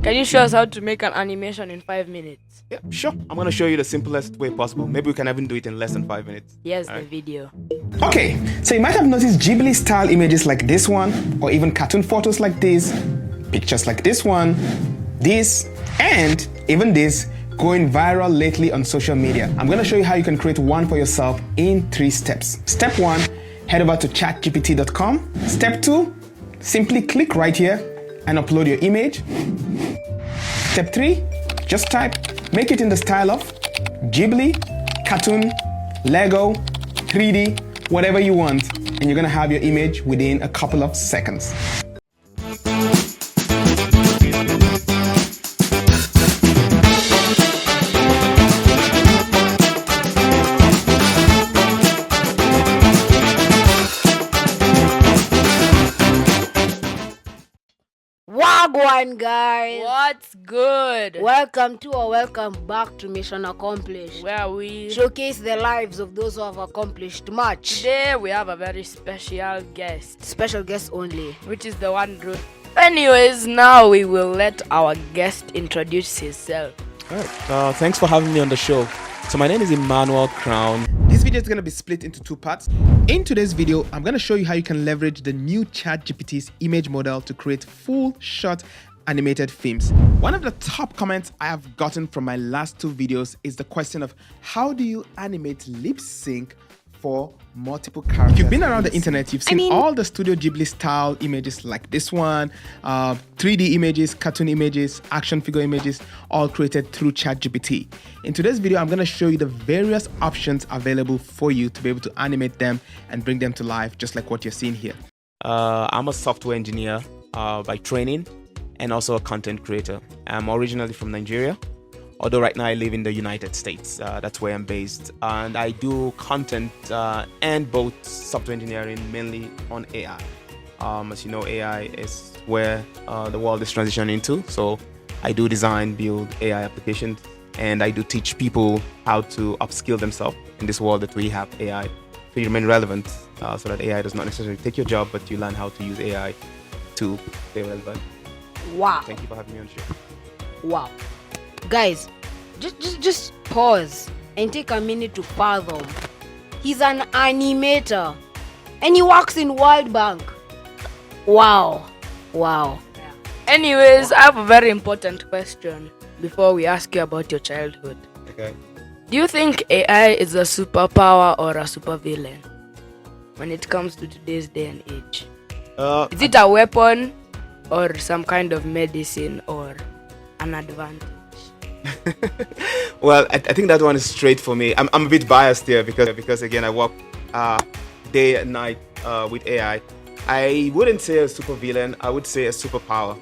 Can you show us how to make an animation in 5 minutes? Yeah, sure. I'm going to show you the simplest way possible. Maybe we can even do it in less than 5 minutes. Here's the video. Okay, so you might have noticed Ghibli style images like this one, or even cartoon photos like this, pictures like this one, this, and even this going viral lately on social media. I'm going to show you how you can create one for yourself in 3 steps. Step 1, head over to chatgpt.com. Step 2, simply click right here and upload your image. Step 3, just type, make it in the style of Ghibli, cartoon, Lego, 3D, whatever you want, and you're gonna have your image within a couple of seconds. Wagwan, guys. What's good? Welcome to or welcome back to Mission Accomplished, Where we showcase the lives of those who have accomplished much. today we have a very special guest, Special guests only. which is the one Ruth. Anyways, now we will let our guest introduce himself. Alright, thanks for having me on the show. So my name is Emmanuel Crown. This video is going to be split into 2 parts. In today's video, I'm going to show you how you can leverage the new ChatGPT's image model to create full shot animated films. One of the top comments I have gotten from my last 2 videos is the question of how do you animate lip sync for multiple characters. If you've been around the internet, you've seen all the Studio Ghibli style images like this one, 3D images, cartoon images, action figure images, all created through ChatGPT. In today's video, I'm going to show you the various options available for you to be able to animate them and bring them to life, just like what you're seeing here. I'm a software engineer by training and also a content creator. I'm originally from Nigeria, although right now I live in the United States. That's where I'm based. And I do content and both software engineering, mainly on AI. As you know, AI is where the world is transitioning into. So I do design, build AI applications, and I do teach people how to upskill themselves in this world that we have AI. So you remain relevant so that AI does not necessarily take your job, but you learn how to use AI to stay relevant. Wow. Thank you for having me on the show. Wow. Guys, just pause and take a minute to fathom. He's an animator and he works in World Bank. Wow. Anyways, I have a very important question before we ask you about your childhood. Okay. Do you think AI is a superpower or a supervillain when it comes to today's day and age? Is it a weapon or some kind of medicine or an advantage? Well, I think that one is straight for me. I'm a bit biased here because again, I work day and night with AI. I wouldn't say a supervillain. I would say a superpower.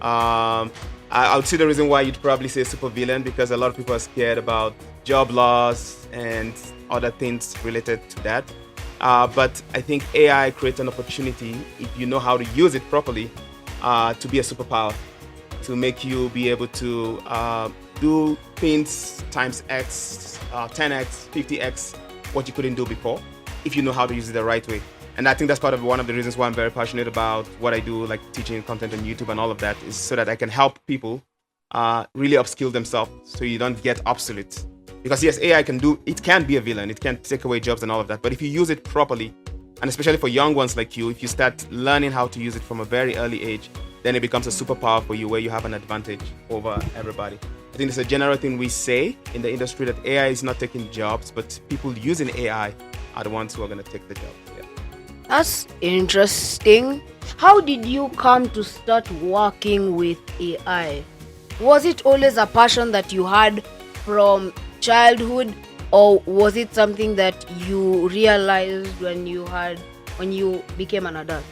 I would see the reason why you'd probably say supervillain because a lot of people are scared about job loss and other things related to that. But I think AI creates an opportunity, if you know how to use it properly, to be a superpower, to make you be able to do things times X, 10X, 50X, what you couldn't do before, if you know how to use it the right way. And I think that's part of one of the reasons why I'm very passionate about what I do, like teaching content on YouTube and all of that, is so that I can help people really upskill themselves so you don't get obsolete. Because yes, AI can be a villain, it can take away jobs and all of that, but if you use it properly, and especially for young ones like you, if you start learning how to use it from a very early age, then it becomes a superpower for you where you have an advantage over everybody. I think it's a general thing we say in the industry that AI is not taking jobs, but people using AI are the ones who are going to take the jobs. Yeah. That's interesting. How did you come to start working with AI? Was it always a passion that you had from childhood, or was it something that you realized when you became an adult?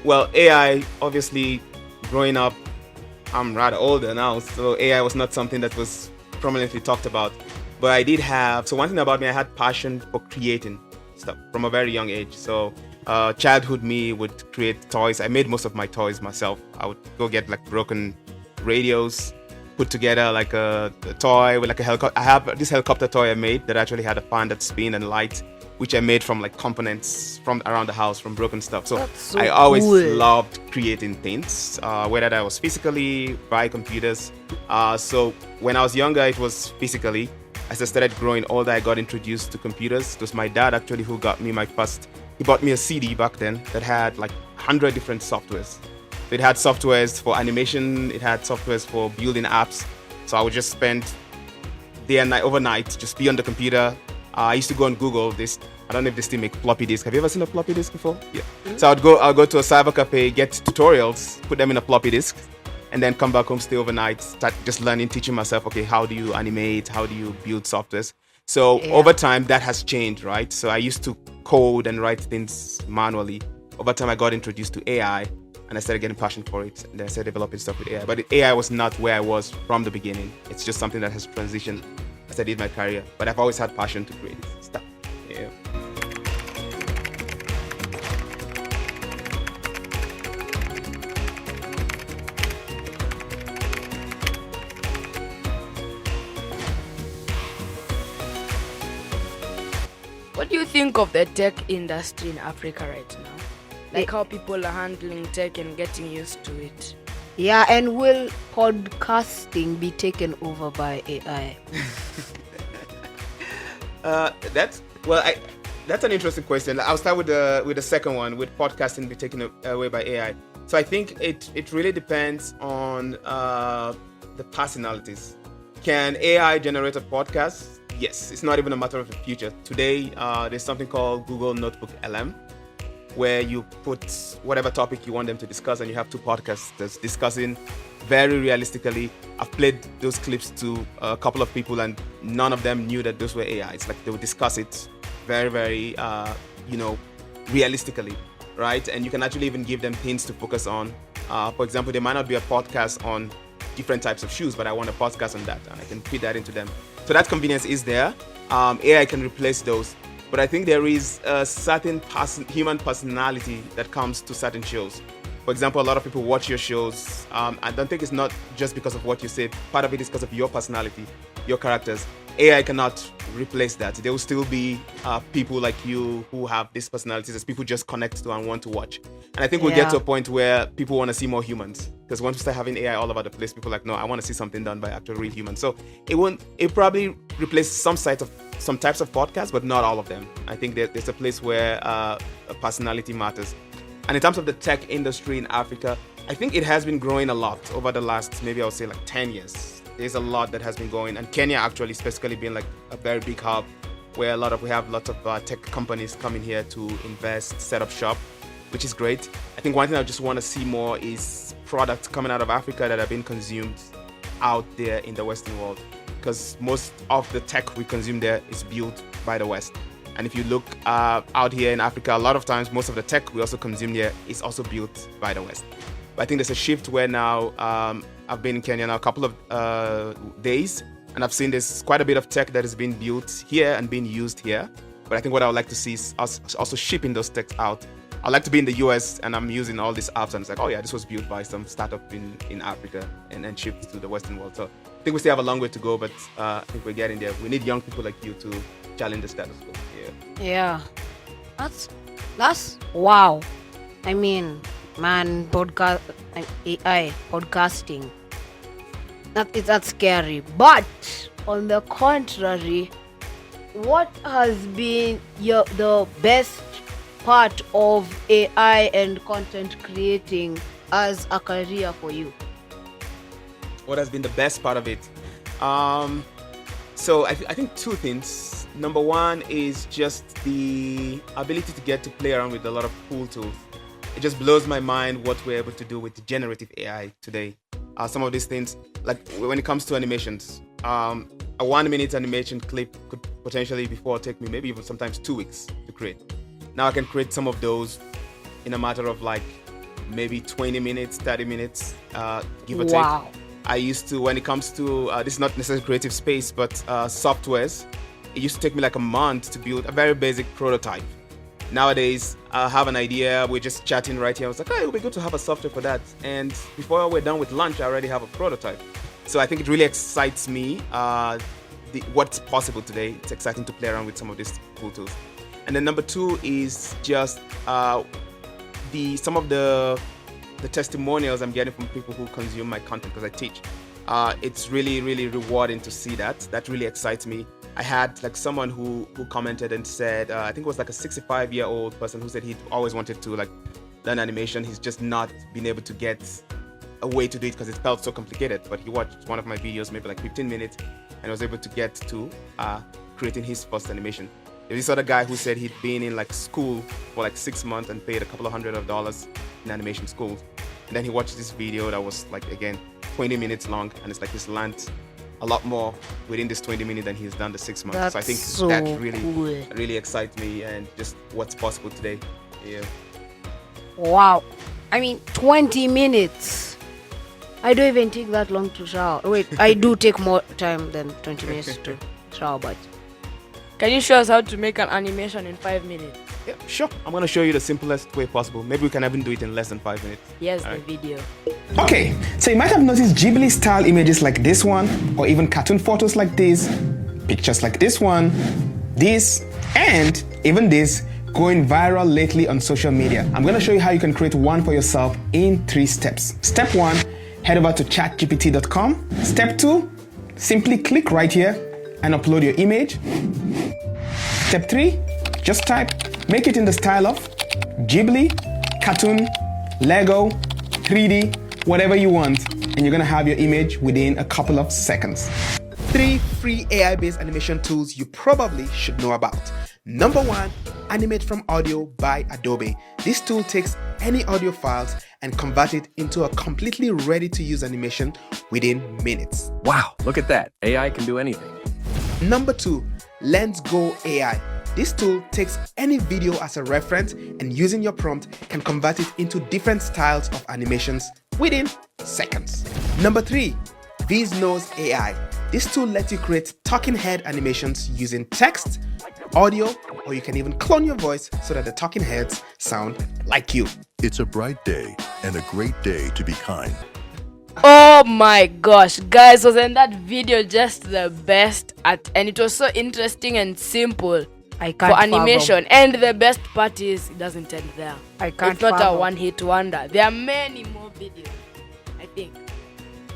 Well, AI, obviously, growing up, I'm rather older now, so AI was not something that was prominently talked about. But I did have, so one thing about me, I had passion for creating stuff from a very young age. So childhood me would create toys. I made most of my toys myself. I would go get like broken radios, put together like a toy with like a helicopter. I have this helicopter toy I made that actually had a fan that spin and light which I made from like components from around the house, from broken stuff. So, That's so I always cool. loved creating things, whether that was physically by computers. So when I was younger, it was physically. As I started growing older, I got introduced to computers. It was my dad actually who got me my first. He bought me a CD back then that had like 100 different softwares. It had softwares for animation. It had softwares for building apps. So I would just spend day and night, overnight, just be on the computer. I used to go on Google this. I don't know if they still make floppy disk. Have you ever seen a floppy disk before? Yeah. So I'll go to a cyber cafe, get tutorials, put them in a floppy disk, and then come back home, stay overnight, start just learning, teaching myself, okay, how do you animate? How do you build softwares? So over time, that has changed, right? So I used to code and write things manually. Over time, I got introduced to AI, and I started getting passion for it. And then I started developing stuff with AI. But AI was not where I was from the beginning. It's just something that has transitioned as I did my career. But I've always had passion to create stuff. Yeah. What do you think of the tech industry in Africa right now? Like how people are handling tech and getting used to it. Yeah, and will podcasting be taken over by AI? That's an interesting question. I'll start with the second one. With podcasting be taken away by AI? So I think it really depends on the personalities. Can AI generate a podcast? Yes, it's not even a matter of the future. Today, there's something called Google Notebook LM, where you put whatever topic you want them to discuss, and you have two podcasters discussing very realistically. I've played those clips to a couple of people, and none of them knew that those were AI. It's like they would discuss it very, very, realistically, right? And you can actually even give them things to focus on. For example, there might not be a podcast on different types of shoes, but I want a podcast on that, and I can feed that into them. So that convenience is there. AI can replace those. But I think there is a certain human personality that comes to certain shows. For example, a lot of people watch your shows. I don't think it's not just because of what you say. Part of it is because of your personality, your characters. AI cannot replace that. There will still be people like you who have these personalities that people just connect to and want to watch. And I think we'll get to a point where people want to see more humans. Because once we start having AI all over the place, people are like, no, I want to see something done by actual real humans. So it probably replace some types of podcasts, but not all of them. I think there's a place where personality matters. And in terms of the tech industry in Africa, I think it has been growing a lot over the last, maybe I would say like 10 years. There's a lot that has been going, and Kenya actually specifically being like a very big hub where we have lots of tech companies coming here to invest, set up shop, which is great. I think one thing I just want to see more is products coming out of Africa that are being consumed out there in the Western world, because most of the tech we consume there is built by the West. And if you look out here in Africa, a lot of times most of the tech we also consume here is also built by the West. But I think there's a shift where now I've been in Kenya now a couple of days, and I've seen there's quite a bit of tech that is being built here and being used here. But I think what I would like to see is us also shipping those techs out. I'd like to be in the US and I'm using all these apps and it's like, oh yeah, this was built by some startup in Africa and then shipped to the Western world. So I think we still have a long way to go, but I think we're getting there. We need young people like you to challenge the status quo. Yeah. That's wow. I mean, man, AI podcasting. That's scary. But on the contrary, what has been the best part of AI and content creating as a career for you? What has been the best part of it? So I think two things. Number one is just the ability to get to play around with a lot of cool tools. It just blows my mind what we're able to do with generative AI today. Some of these things, like when it comes to animations, a 1 minute animation clip could potentially before take me maybe even sometimes 2 weeks to create. Now I can create some of those in a matter of like maybe 20 minutes, 30 minutes, give or take. Wow. I used to, when it comes to, this is not necessarily creative space, but softwares, it used to take me like a month to build a very basic prototype. Nowadays, I have an idea, we're just chatting right here. I was like, oh, it would be good to have a software for that. And before we're done with lunch, I already have a prototype. So I think it really excites me, what's possible today. It's exciting to play around with some of these cool tools. And then number 2 is just some of the testimonials I'm getting from people who consume my content because I teach. It's really, really rewarding to see that. That really excites me. I had like someone who commented and said, I think it was like a 65-year-old person who said he always wanted to like learn animation. He's just not been able to get a way to do it because it felt so complicated. But he watched one of my videos, maybe like 15 minutes, and was able to get to creating his first animation. There's this other guy who said he'd been in like school for like 6 months and paid a couple of $100s in animation school. And then he watched this video that was like, again, 20 minutes long, and it's like he's learned a lot more within this 20 minutes than he's done the 6 months. That's so I think so that really, cool. really excites me and just what's possible today. Yeah. Wow. I mean, 20 minutes. I don't even take that long to shower. Wait, I do take more time than 20 minutes to shower, but... Can you show us how to make an animation in 5 minutes? Yeah, sure. I'm going to show you the simplest way possible. Maybe we can even do it in less than 5 minutes. Here's All the right. video. Okay, so you might have noticed Ghibli style images like this one, or even cartoon photos like this, pictures like this one, this, and even this going viral lately on social media. I'm going to show you how you can create one for yourself in 3 steps. Step 1, head over to chatgpt.com. Step 2, simply click right here and upload your image. Step 3, just type, make it in the style of Ghibli, cartoon, Lego, 3D, whatever you want, and you're gonna have your image within a couple of seconds. 3 free AI-based animation tools you probably should know about. Number 1, Animate from Audio by Adobe. This tool takes any audio files and convert it into a completely ready-to-use animation within minutes. Wow, look at that. AI can do anything. Number 2, Lens Go AI. This tool takes any video as a reference and using your prompt can convert it into different styles of animations within seconds. Number 3, VizNose AI. This tool lets you create talking head animations using text, audio, or you can even clone your voice so that the talking heads sound like you. It's a bright day and a great day to be kind. Oh my gosh, guys, wasn't that video just the best? And it was so interesting and simple I can't for animation. fathom. And the best part is it doesn't end there. I can't It's not a fathom. one-hit wonder. There are many more videos, I think.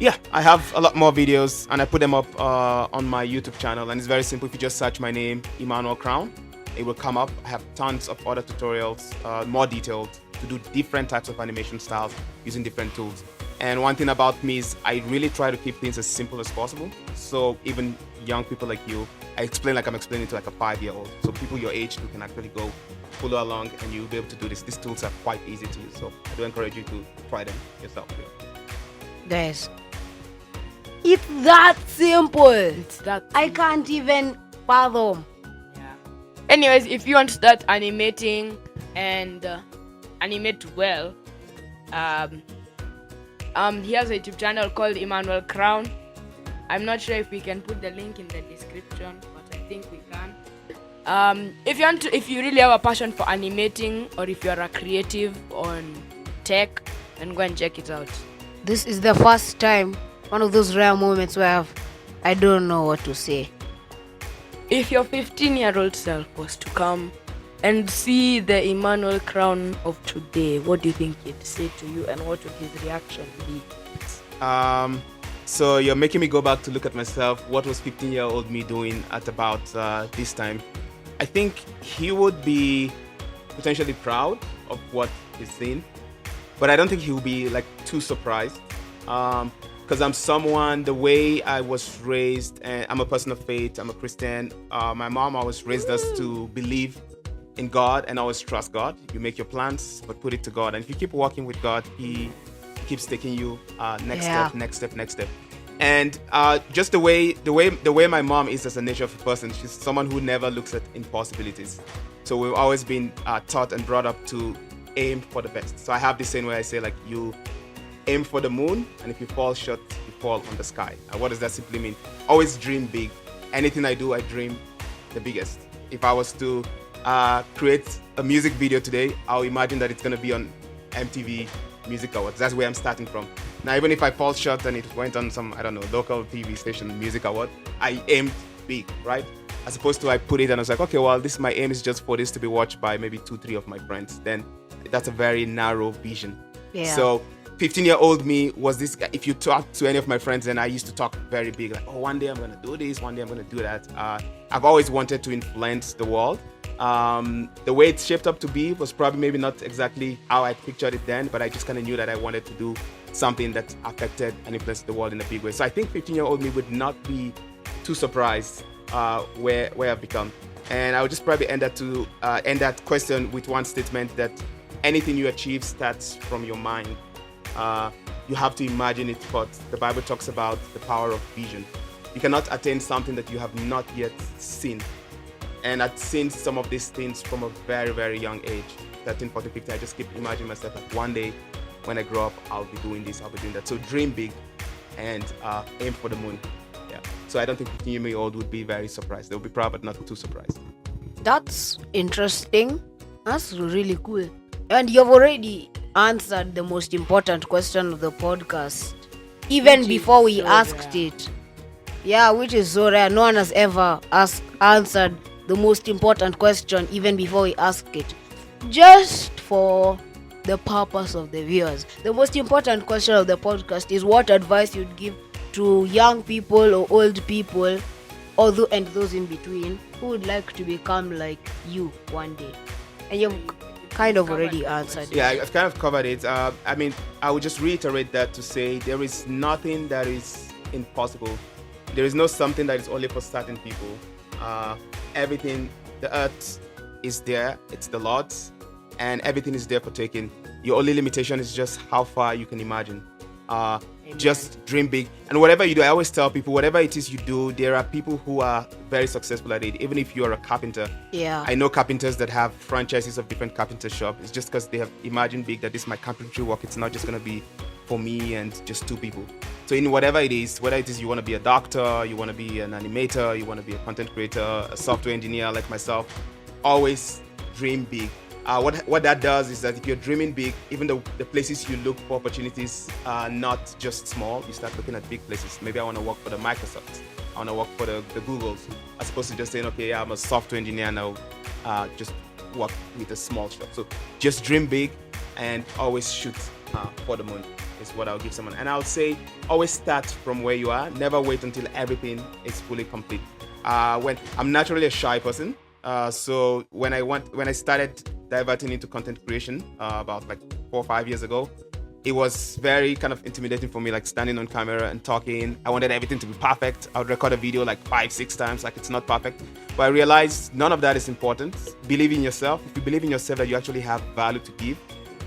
Yeah, I have a lot more videos and I put them up on my YouTube channel, and it's very simple. If you just search my name, Emmanuel Crown, it will come up. I have tons of other tutorials, more detailed, to do different types of animation styles using different tools. And one thing about me is I really try to keep things as simple as possible. So even young people like you, I explain like I'm explaining to like a 5-year-old. So people your age who can actually go follow along and you'll be able to do this. These tools are quite easy to use. So I do encourage you to try them yourself. Guys, it's that simple. It's that I can't even fathom. Yeah. Anyways, if you want to start animating and animate well, he has a YouTube channel called Emmanuel Crown. I'm not sure if we can put the link in the description, but I think we can. If you really have a passion for animating, or if you're a creative on tech, then go and check it out. This is the first time, one of those rare moments where I don't know what to say. If your 15-year-old self was to come and see the Emmanuel Crown of today, what do you think he'd say to you, and what would his reaction be? So you're making me go back to look at myself. What was 15-year-old me doing at about this time? I think he would be potentially proud of what he's seen, but I don't think he will be like too surprised. Because I'm someone, the way I was raised, and I'm a person of faith, I'm a Christian. My mom always raised us to believe in God and always trust God. You make your plans, but put it to God. And if you keep walking with God, He keeps taking you next step. And just the way my mom is as a nature of a person, she's someone who never looks at impossibilities. So we've always been taught and brought up to aim for the best. So I have this saying where I say, like, you aim for the moon, and if you fall short, you fall on the sky. And what does that simply mean? Always dream big. Anything I do, I dream the biggest. If I was to create a music video today, I'll imagine that it's going to be on MTV Music Awards. That's where I'm starting from. Now, even if I fall short and it went on some, I don't know, local TV station music award, I aimed big, right? as opposed to I put it and I was like, okay, well, my aim is just for this to be watched by maybe 2-3 of my friends. Then that's a very narrow vision. Yeah. So 15-year-old me was this guy. If you talk to any of my friends, then I used to talk very big, like, oh, one day I'm gonna do this, one day I'm gonna do that. I've always wanted to influence the world. The way it's shaped up to be was probably maybe not exactly how I pictured it then, but I just kind of knew that I wanted to do something that affected and influenced the world in a big way. So I think 15-year-old me would not be too surprised where I've become. And I would just probably end that question with one statement, that anything you achieve starts from your mind. You have to imagine it first. The Bible talks about the power of vision. You cannot attain something that you have not yet seen. And I've seen some of these things from a very, very young age, 13, 14, 15. I just keep imagining myself like one day when I grow up, I'll be doing this, I'll be doing that. So dream big and aim for the moon. Yeah. So I don't think 15-year-old would be very surprised. They'll be proud, but not too surprised. That's interesting. That's really cool. And you've already answered the most important question of the podcast, even before we asked it. Yeah, which is so rare. No one has ever answered the most important question even before we asked it. Just for the purpose of the viewers, the most important question of the podcast is what advice you'd give to young people or old people, and those in between, who would like to become like you one day. And you've kind of already answered it. Yeah, I've kind of covered it. I mean, I would just reiterate that to say there is nothing that is impossible. There is no something that is only for certain people. Everything, the earth is there, it's the Lord's, and everything is there for taking. Your only limitation is just how far you can imagine. Just dream big. And whatever you do, I always tell people, whatever it is you do, there are people who are very successful at it. Even if you're a carpenter. Yeah. I know carpenters that have franchises of different carpenter shops. It's just because they have imagined big that this is my carpentry work. It's not just going to be for me and just two people. So in whatever it is, whether it is you want to be a doctor, you want to be an animator, you want to be a content creator, a software engineer like myself, always dream big. What that does is that if you're dreaming big, even the places you look for opportunities are not just small. You start looking at big places. Maybe I want to work for the Microsofts. I want to work for the Googles, as opposed to just saying, okay, I'm a software engineer now, just work with a small shop. So just dream big and always shoot for the moon is what I'll give someone. And I'll say always start from where you are. Never wait until everything is fully complete. When I'm naturally a shy person, so when I started diverting into content creation about like 4 or 5 years ago, it was very kind of intimidating for me, like standing on camera and talking. I wanted everything to be perfect. I would record a video like 5-6 times, like it's not perfect. But I realized none of that is important. Believe in yourself. If you believe in yourself that you actually have value to give,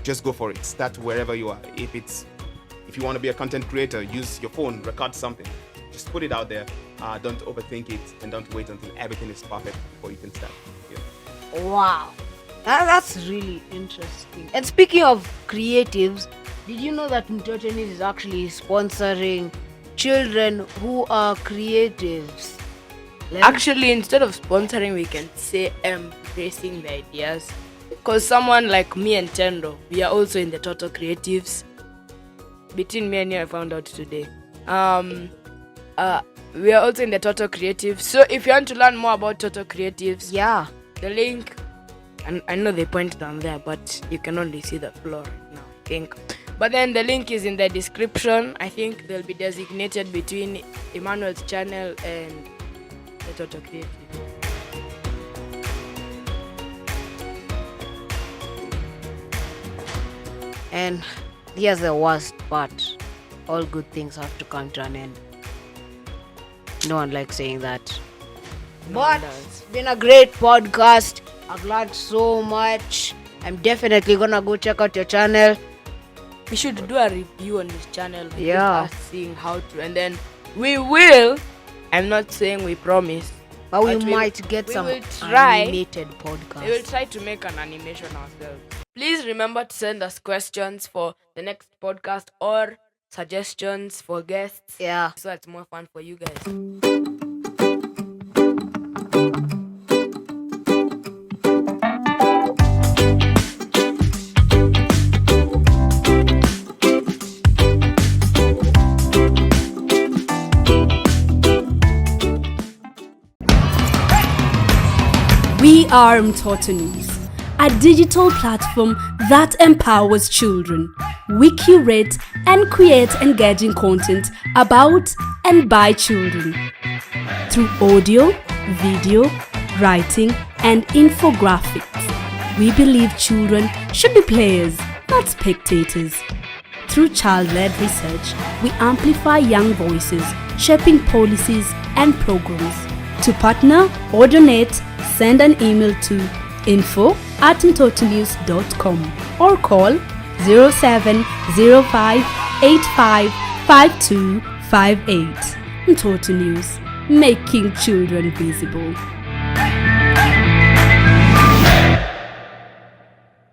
just go for it. Start wherever you are. If you want to be a content creator, use your phone, record something. Just put it out there. Don't overthink it, and don't wait until everything is perfect before you can start. Yeah. Wow. That's really interesting. And speaking of creatives, did you know that Mtotenis is actually sponsoring children who are creatives? Actually, instead of sponsoring, we can say embracing the ideas. Because someone like me and Tendo, we are also in the Total Creatives. Between me and you, I found out today. We are also in the Total Creatives. So if you want to learn more about Total Creatives, Yeah. the link, and I know they point down there, but you can only see the floor right now, I think. But then the link is in the description. I think they'll be designated between Emmanuel's channel and the Total Creative. And here's the worst part. All good things have to come to an end. No one likes saying that. But it's been a great podcast. I've learned so much. I'm definitely gonna go check out your channel. We should do a review on his channel. Yeah. Just us seeing how to, and then we will. I'm not saying we promise, But we But might get we some will try. animated we will podcast. try to make an animation ourselves. Please remember to send us questions for the next podcast or suggestions for guests. Yeah. So it's more fun for you guys. are Mtoto News, a digital platform that empowers children. We curate and create engaging content about and by children. Through audio, video, writing, and infographics, we believe children should be players, not spectators. Through child-led research, we amplify young voices, shaping policies and programs. To partner or donate, send an email to info@mtotonews.com or call 0705855258. Mtoto News, making children visible.